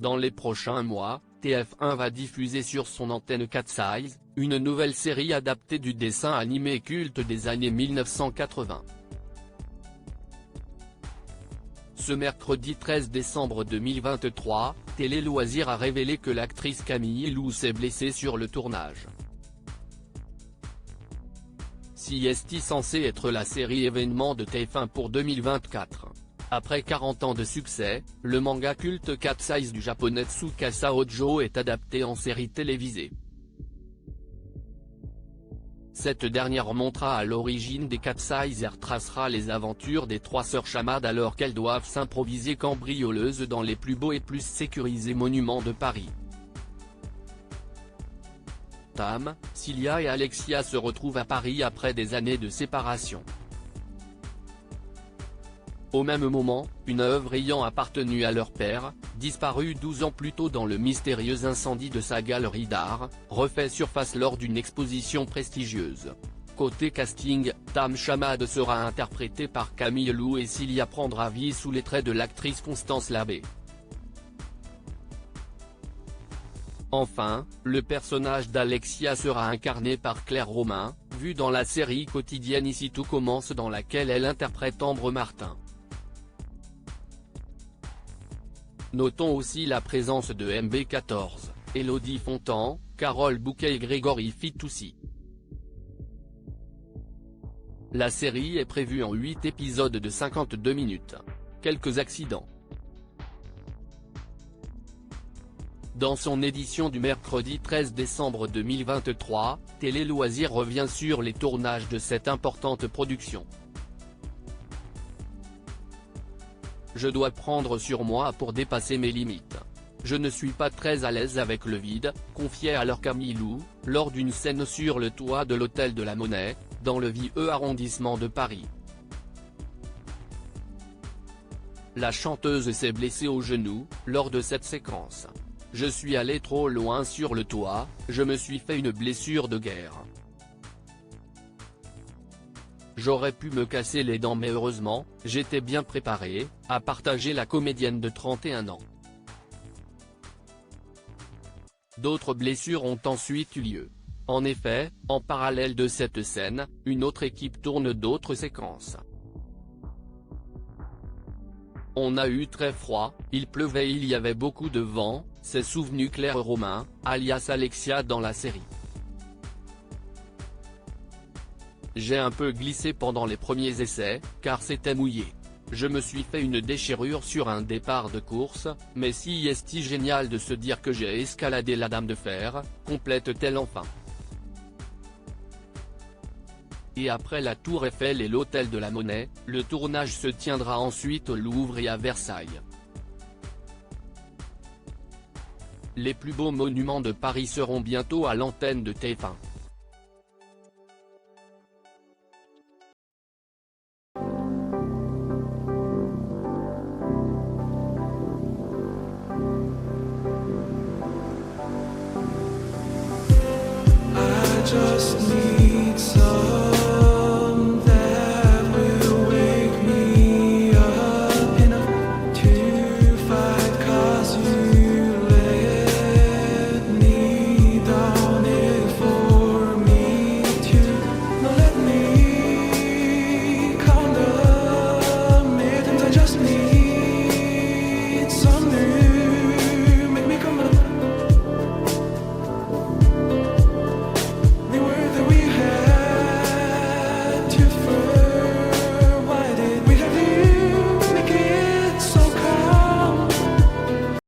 Dans les prochains mois, TF1 va diffuser sur son antenne Cat Size, une nouvelle série adaptée du dessin animé culte des années 1980. Ce mercredi 13 décembre 2023, Télé Loisirs a révélé que l'actrice Camille Lou s'est blessée sur le tournage. Si est censé être la série événement de TF1 pour 2024. Après 40 ans de succès, le manga culte Cat Size du japonais Tsukasa Hojo est adapté en série télévisée. Cette dernière montera à l'origine des Cat Size et retracera les aventures des trois sœurs Chamad alors qu'elles doivent s'improviser cambrioleuses dans les plus beaux et plus sécurisés monuments de Paris. Tam, Cilia et Alexia se retrouvent à Paris après des années de séparation. Au même moment, une œuvre ayant appartenu à leur père, disparu 12 ans plus tôt dans le mystérieux incendie de sa galerie d'art, refait surface lors d'une exposition prestigieuse. Côté casting, Tam Chamad sera interprétée par Camille Lou et Cilia prendra vie sous les traits de l'actrice Constance Labbé. Enfin, le personnage d'Alexia sera incarné par Claire Romain, vue dans la série quotidienne Ici tout commence dans laquelle elle interprète Ambre Martin. Notons aussi la présence de MB14, Élodie Fontan, Carole Bouquet et Grégory Fitoussi. La série est prévue en 8 épisodes de 52 minutes. Quelques accidents. Dans son édition du mercredi 13 décembre 2023, Télé Loisirs revient sur les tournages de cette importante production. Je dois prendre sur moi pour dépasser mes limites. Je ne suis pas très à l'aise avec le vide, confiait alors Camille Lou, lors d'une scène sur le toit de l'hôtel de la Monnaie, dans le vieux arrondissement de Paris. La chanteuse s'est blessée au genou, lors de cette séquence. Je suis allé trop loin sur le toit, je me suis fait une blessure de guerre. J'aurais pu me casser les dents mais heureusement, j'étais bien préparé, a partagé la comédienne de 31 ans. D'autres blessures ont ensuite eu lieu. En effet, en parallèle de cette scène, une autre équipe tourne d'autres séquences. On a eu très froid, il pleuvait et il y avait beaucoup de vent, s'est souvenu Claire Romain, alias Alexia dans la série. J'ai un peu glissé pendant les premiers essais, car c'était mouillé. Je me suis fait une déchirure sur un départ de course, mais si est génial de se dire que j'ai escaladé la Dame de Fer, complète-t-elle enfin. Et après la Tour Eiffel et l'Hôtel de la Monnaie, le tournage se tiendra ensuite au Louvre et à Versailles. Les plus beaux monuments de Paris seront bientôt à l'antenne de TF1.